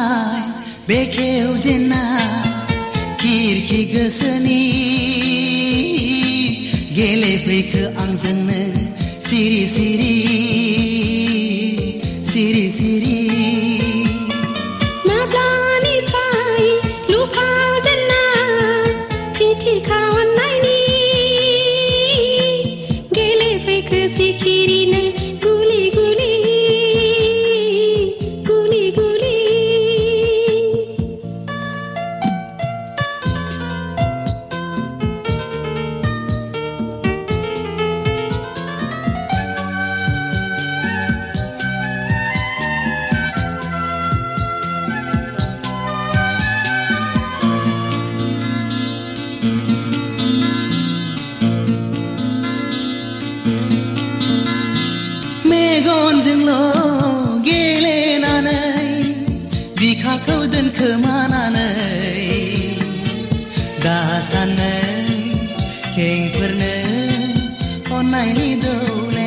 प्राय बेखेव जेन्ना खिरखि गोसोनि गेलेफैखो आंजोंनो सिरि सिरि सिरि सिरि बिखाखौ दोनखोमानानै दासाननै खेंफोरनो अननायनि दौले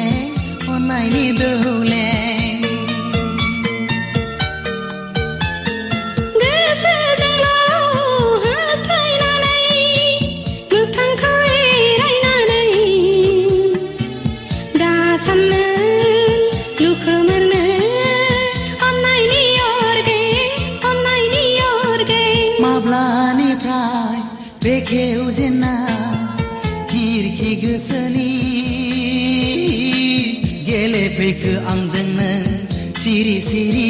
बेखेव जेन्ना खिरखि गोसोनि गेलेफैखो आंजोंनो सिरि सिरि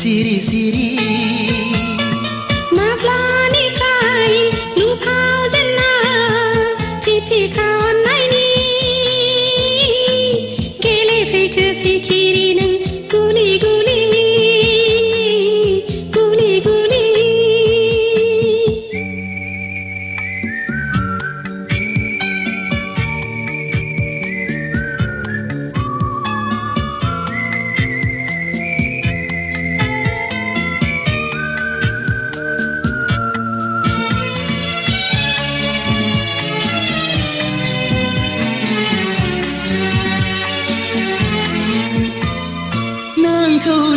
सिरि सिरि माब्लानिफ्राय लुफाव जेन्ना फिथिखा अननायनि गेलेफैखो सिखिरि नों गुलि गुलि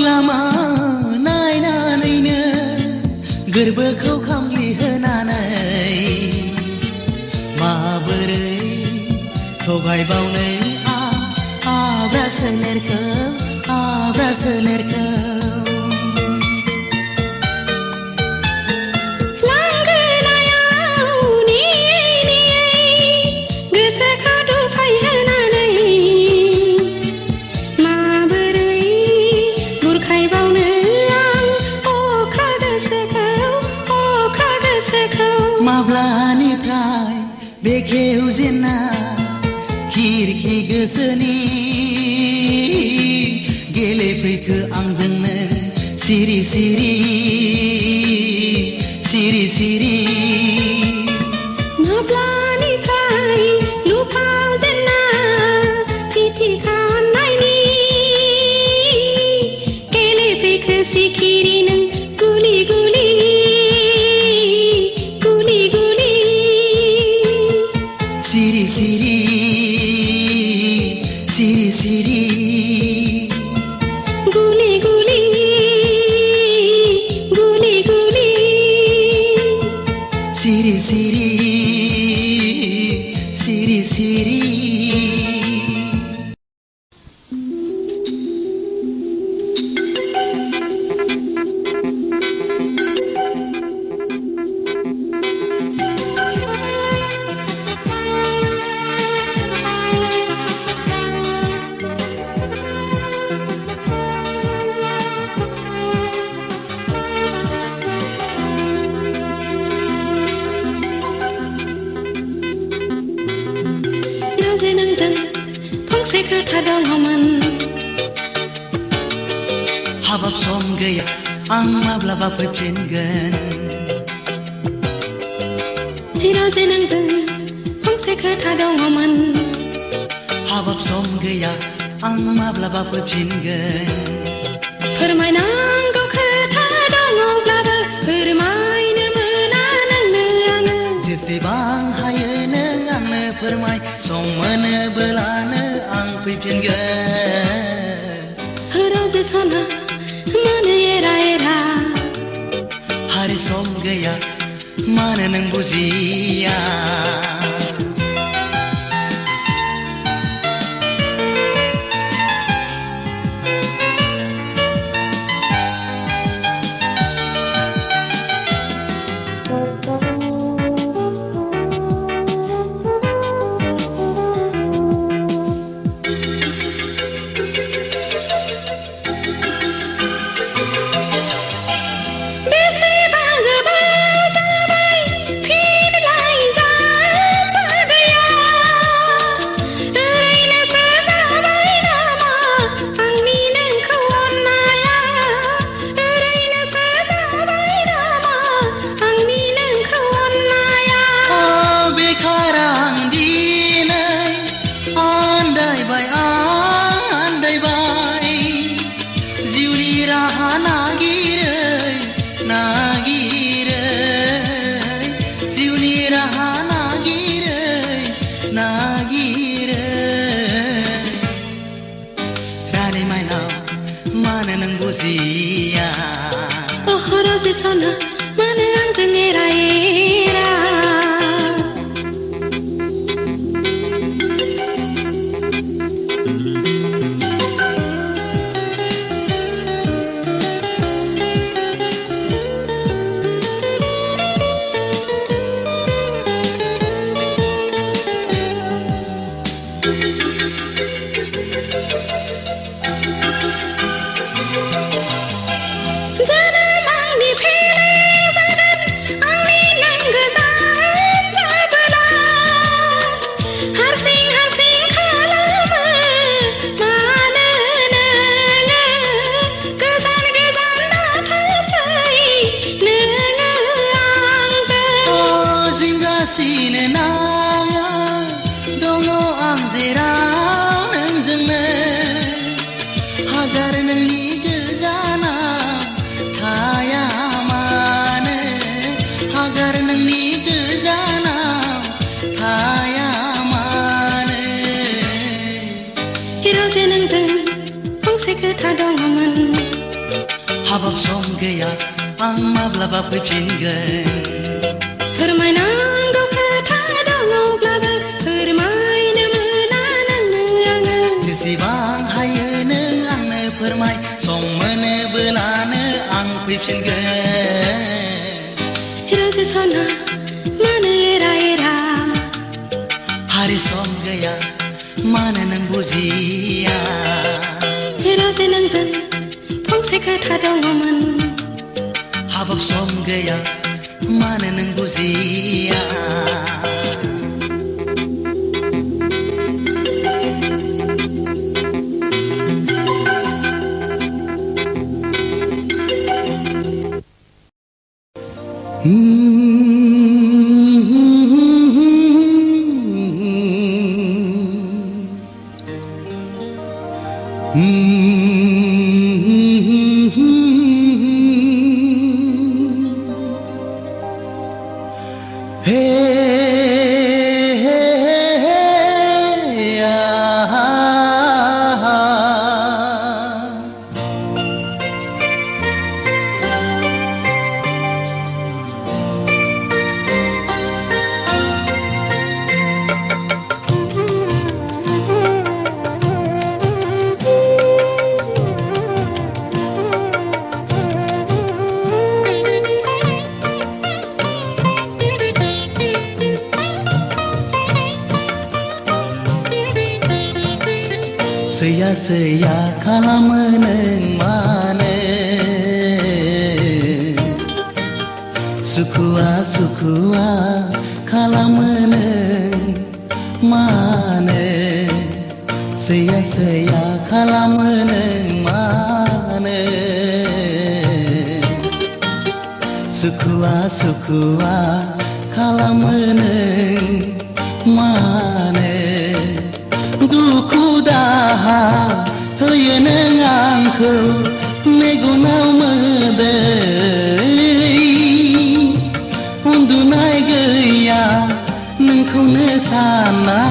लामा नायनानैनो गोरबोखौ खामग्लि होनानै माबोरै थगायबावनो आब्रा सोलेरखौ माब्लानिफ्राय बेखेव जेन्ना खिरखि गोसोनि गेलेफैखो आंजोंनो सिरि सिरि सिरि सिरि माब्लानिफ्राय लुफाव जेन्ना फिथिखा अननायनि गेलेफैखो सिखिरि नों गुलि गुलि सिरि सिरि सिरि सिरि गुलि गुलि गुलि गुलि सिरि सिरि सिरि सिरि खोथा दङमोन हाबाब सम गैया आं माब्लाबा फैफिनगोन हिराजे नोंजों फंसे खोथा दङमोन हाबाब सम गैया आं माब्लाबा फैफिनगोन फोरमायनांगौ खोथा दङब्लाबो फोरमायनो मोना नोंनो आङो जेसेबां हायो नों आंनो फोरमाय सम मोनोब्लानो आं फैफिनगोन राजे सना मानो gaya mana nang buziya Sana mana ang zengira-ira Habab som gaya ang mablaba fifinggan Permainan go kata dong blaba permain melanang neang Sisi bang haye neang ne permai som mene belane ang fifinggan Hiro se sona mana era Hari som gaya mana nang buzia Hiro se nang zan Sekata dongoman Habab som gaya mana nang buzia Seya kalameneng mane Sukua kalameneng mane Seya kalameneng mane Sukua kalameneng mane Duku daha hoyeneng angku megunau medei undunai gaya nengku nesananei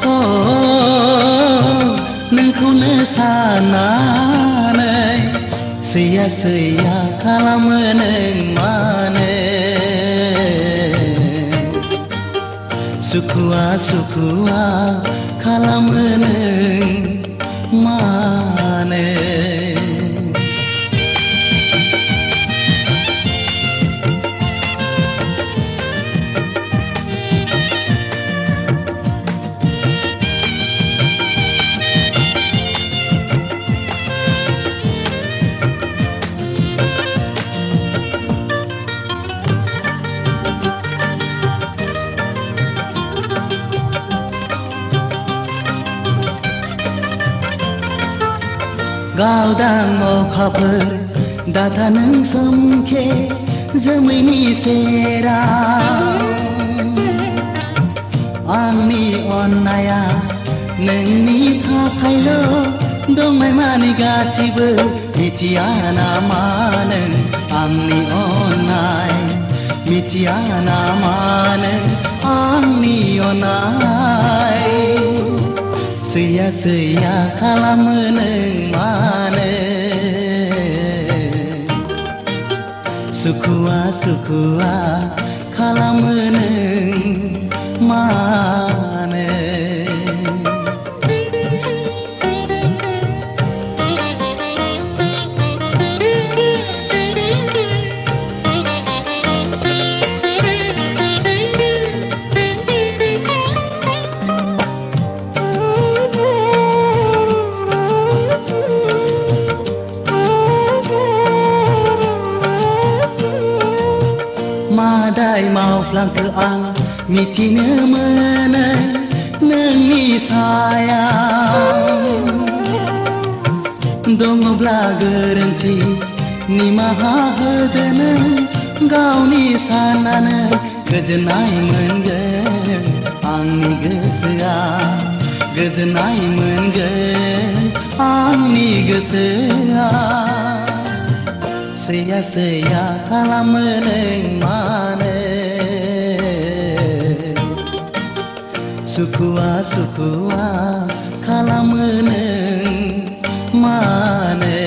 oh nengku nesananei Sya-sya kalameneng mane Sukua kalameneng mane Gaudang अखाफोर दाथा नों समखे जोमैनि सेराव आंनि अननाया नोंनि थाखायल' दंनाय मानि गासिबो मिथिया नामा नों आंनि अननाय मिथिया नामा नों आंनि अननाय Sya-sya kalameneng mane Sukua kalameneng mane Madai mauflanke ang miथिनो मोनो नोंनि सायाव दङब्ला गोरोन्थि निमाहा होदो नों गावनि साननानै गोजोननाय मोनगोन आंनि गोसोआ गोजोननाय मोनगोन आंनि गोसोआ Sya-sya kalameneng mane Sukua kalameneng mane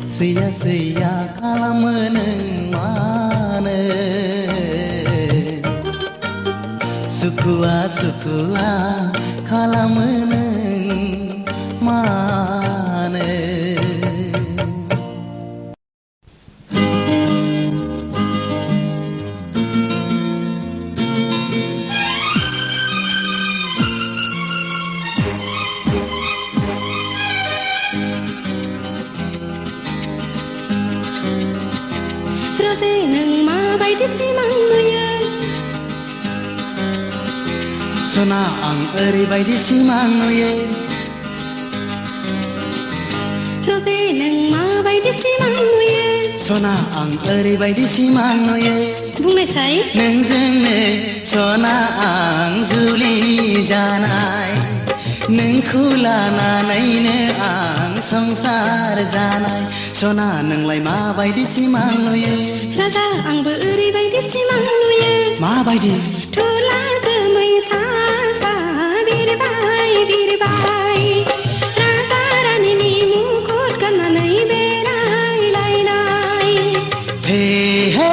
Sya-sya kalameneng mane Sukua kalameneng mane Sona ang oरैबायदि सिमां नुयो Rose नों माबायदि सिमां नुयो Sona ang oरैबायदि सिमां नुयो बुंनायसाय नोंजोंनो सना आं जुलि जानाय नोंखौ लानानैनो आं संसार जानाय सना नोंलाय माबायदि सिमां नुयो राजा आंबो ओरैबायदि सिमां नुयो माबायदि थुला जोमै सा सा बिरबाय बिरबाय राजा रानीनि मुकुट गाननानै बेरायलायनाय हे हे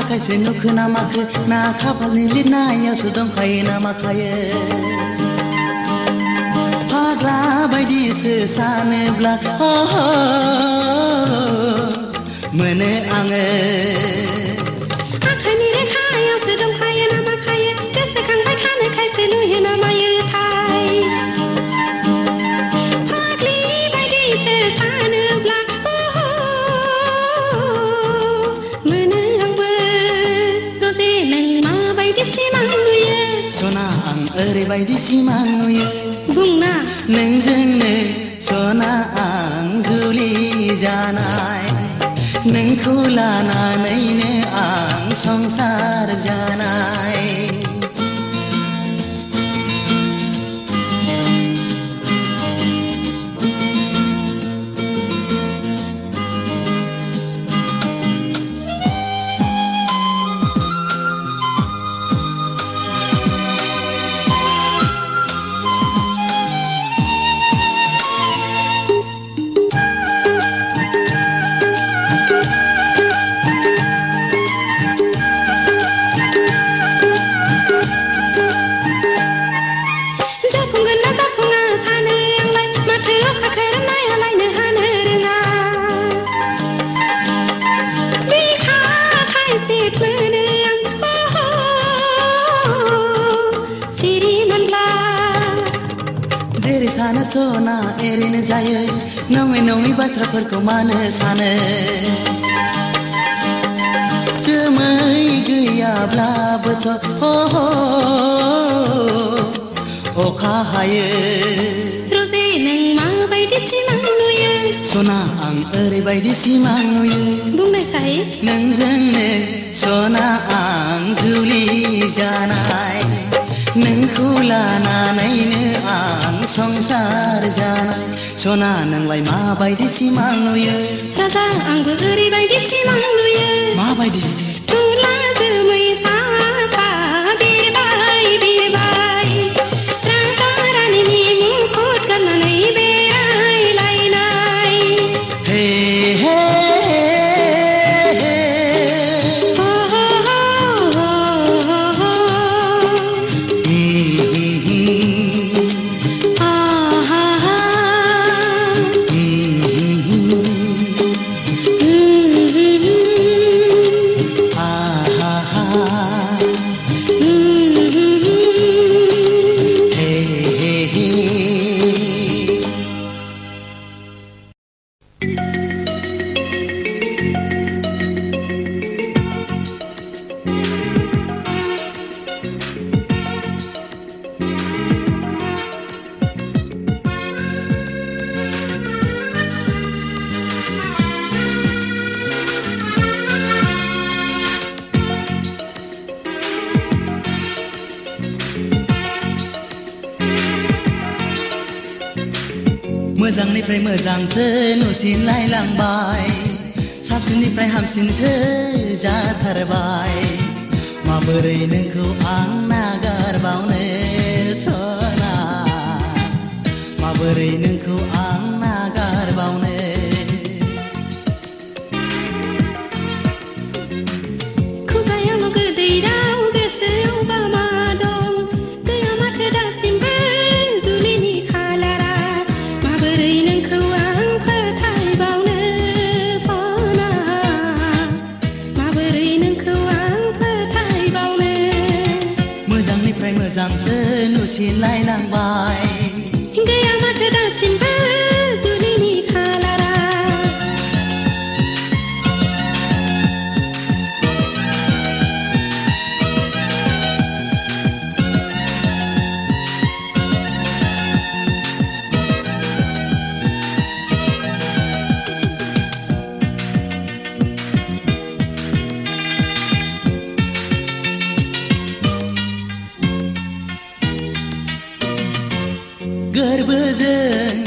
खायसे नुखो ना माखो ना खाफालनि लिरनायावसो दंखायो ना माखायो फाग्ला बायदिसो सानोब्ला मोनो आङो आखाइनि रेखायावसो दंखायो ना माखायो गोसोखांबाय थानो खायसे नुयो ना मायोथाय फाग्लि बायदिसो सानोब्ला सना आं ओरैबायदि सिमां नुयो बुंना नोंजोंनो सना आं जुलि जानाय नोंखौ लानानैनो आं संसार जानाय सना एरैनो जायो नङै नङै बाथ्राफोरखौ मानो सानो जोमै गैयाब्लाबोथ' अखा हायो रजे नों माबायदि सिमां नुयो सना आं ओरैबायदि सिमां नुयो बुंनायसाय नोंजोंनो सना आं जुलि जानाय नोंखौ लानानैनो आं संसार जानाय सना नोंलाय माबायदि सिमां नुयो राजा आंबो ओरैबायदि सिमां नुयो माबायदि तुला जोमै सा सा बिरबाय बिरबाय राजा रानीनि मुकुट गाननानै बेरायलायनाय हे हे मोजांनिफ्राय मोजांसो नुसिनलायलांबाय साबसिननिफ्राय हामसिनसो जाथारबाय माबोरै नोंखौ आं नागारबावनो सना माबोरै नोंखौ आं नागारबावनो खुगायावल' गोदै राव गोसोआवबा मा दं गैया माथो दासिमबो जुलिनि खालारा माबोरै नोंखौ आं फोथायबावनो सना माबोरै नोंखौ आं फोथायबावनो मोजांनिफ्राय मोजांसो नुसिनलायलांबाय गैया माथो दासिमबो जुलिनि खालारा गोरबोजों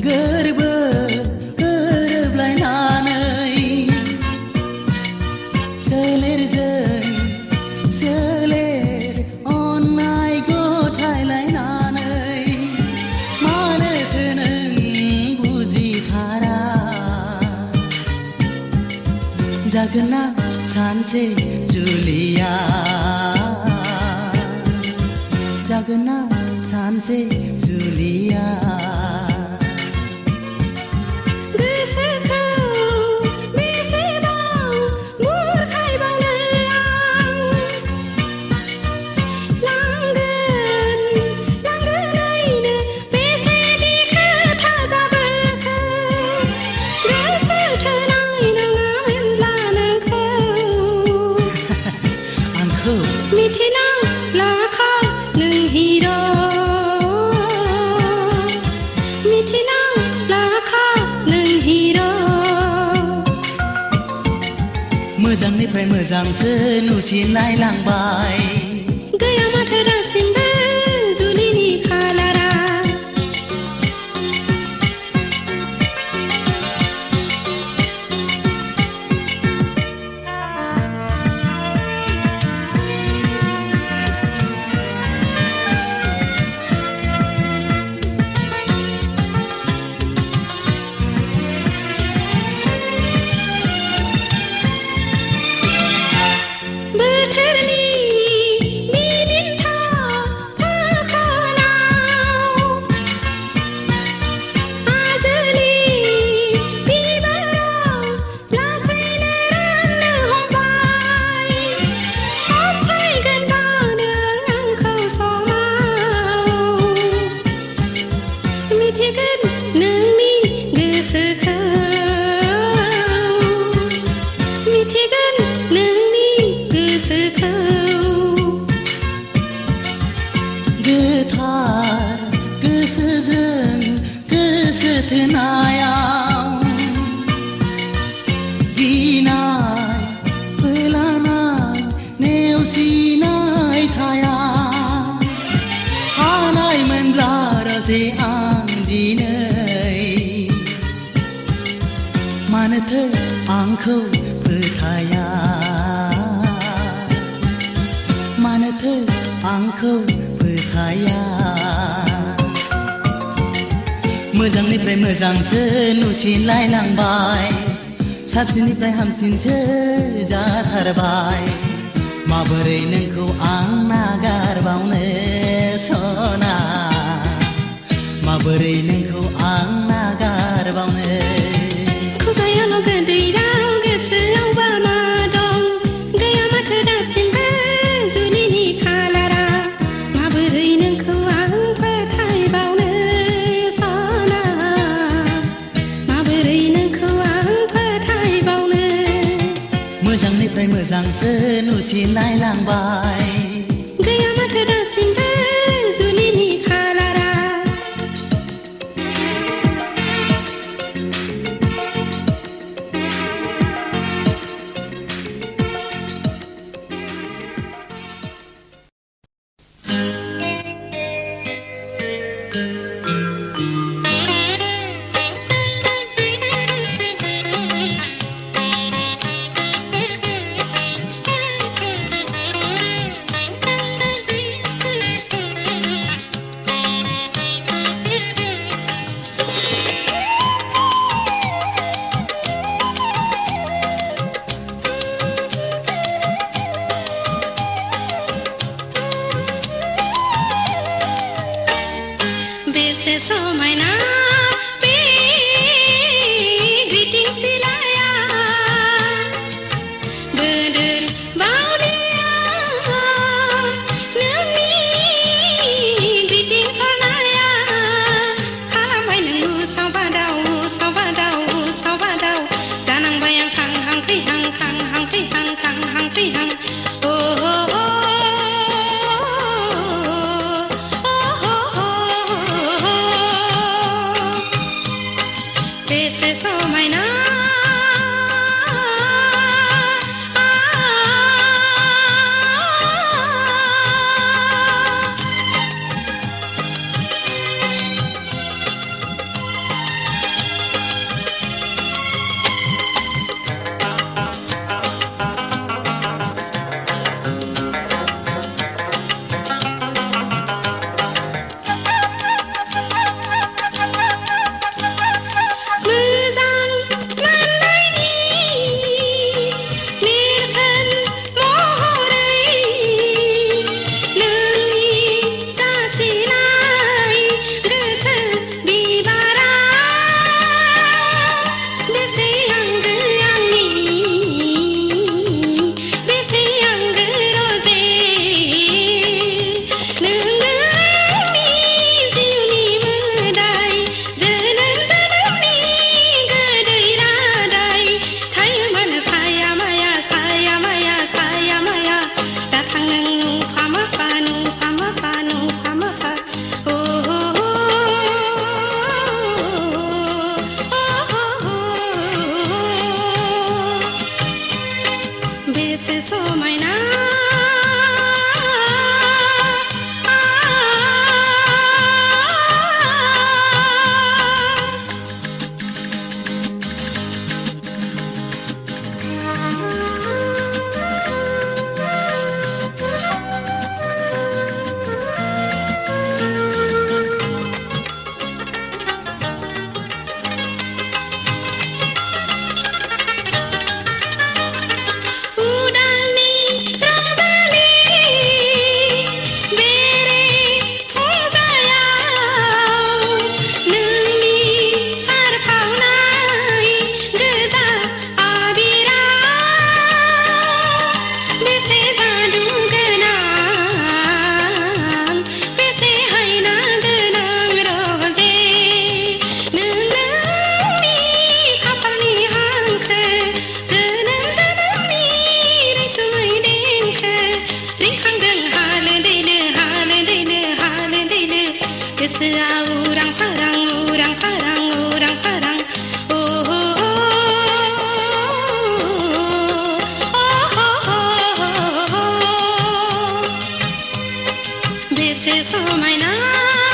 गोरबो गोरोबलायनानै सोलेरजों सोलेर अननाय गथायलायनानै मानोथो नों बुजिथारा जागोन ना सानसे जुलिया जागोन ना सानसे जुलिया गोसोखौ बेसेबां बुरखायबावनो आं लांगोनैनो बेसेदि खोथा जाबोखो गोसो थोनाय नङामोनब्ला नोंखौ आंखौ मिथिना लाखा मोजांसो नुसिनलायलांबाय गैया माथो दासिमबो जुलिनि खालारा मानोथो आंखौ फोथाया मानोथो आंखौ फोथाया मोजांनिफ्राय मोजांसो नुसिनलायलांबाय साबसिननिफ्राय हामसिनसो जाथारबाय माबोरै नोंखौ आं नागारबावनो सना माबोरै नोंखौ आं नागारबावनो खुगायाल' गोदै राव गोसोआवबा मा दं गैया माथो दासिमबो जुलिनि खालारा माबोरै नोंखौ आं फोथायबावनो सना माबोरै नोंखौ आं फोथायबावनो मोजांनिफ्राय मोजांसो नुसिनलायलांबाय गैया माथो दासिमबो जुलिनि खालारा समायना बे ग्रिटिंस बिलाइया बोदोर बावलिया नोंनि ग्रिटिंस हरनाया खालामबाय नों उसाव बादाव जानांबाय आं थांहां फैहां seorang parang orang parang orang parang oh oh oh oh oh oh this is all my night